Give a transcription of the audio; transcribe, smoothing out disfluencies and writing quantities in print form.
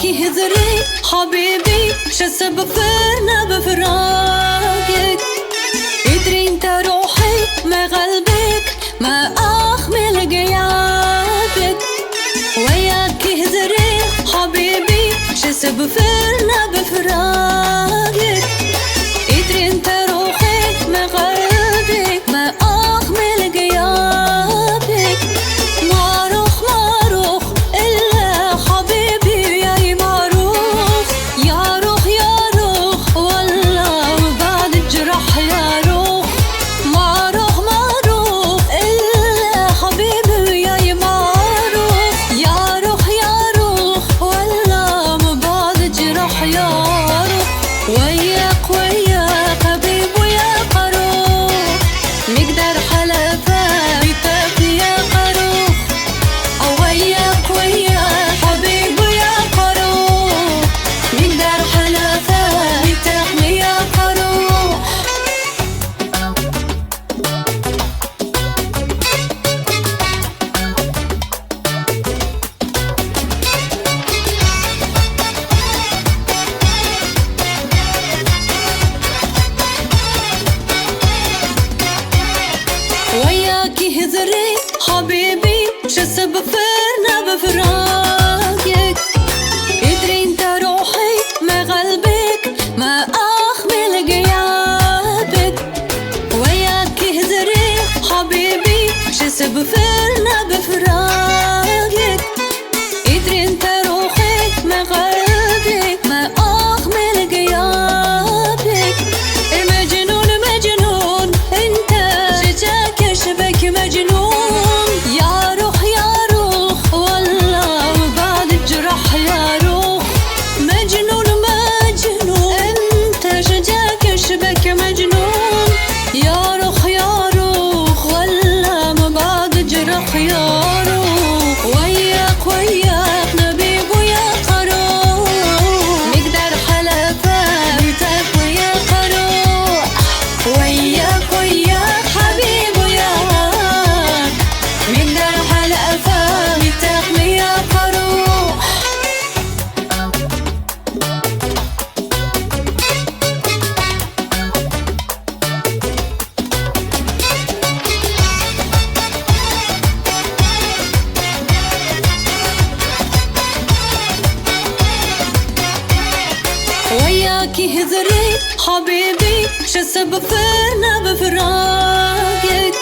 وياكي هزري حبيبي شو السبب فرنا بفراقك. ادري انت روحي ما قلبك ما اخمل غيابك. وياكي هزري حبيبي شو السبب فرنا بفراقك. ادري انت روحي ما قلبك ما اخمل غيابك. معروف معروف الا حبيبي يا معروف. يا روح يا روح والله وبعد الجرح يا روح. معروف معروف الا حبيبي يا معروف. يا روح يا روح والله وبعد الجرح يا روح. وياك وياك حبيب ويا قروح نقدر حلفايتك يا قروح. وياك وياك حبيب ويا قروح نقدر حلفايتك يا قروح. وياكي هزري حبيبي شو السبب فرنا بفراقك. ادري انت روحي ما قلبك ما اخمل غيابك. وياكي هزري حبيبي شو السبب فرنا بفراقك. ادري انت روحي ما قلبك ما اخمل غيابك. المجنون مجنون انت شجاك شبك مجنون. يا روح يا روح والله وبعد الجرح يا روح. مجنون مجنون انت شجاك شبك مجنون. يا روح يا روح والله وبعد الجرح يا روح. وياك وياك نبيب ويا قروح نقدر حلفايتك ويا قروح. وياك وياك حبيب وياك نقدر حلفايتك يا قروح. وياكي هزري حبيبي شو السبب فرنا بفراقك.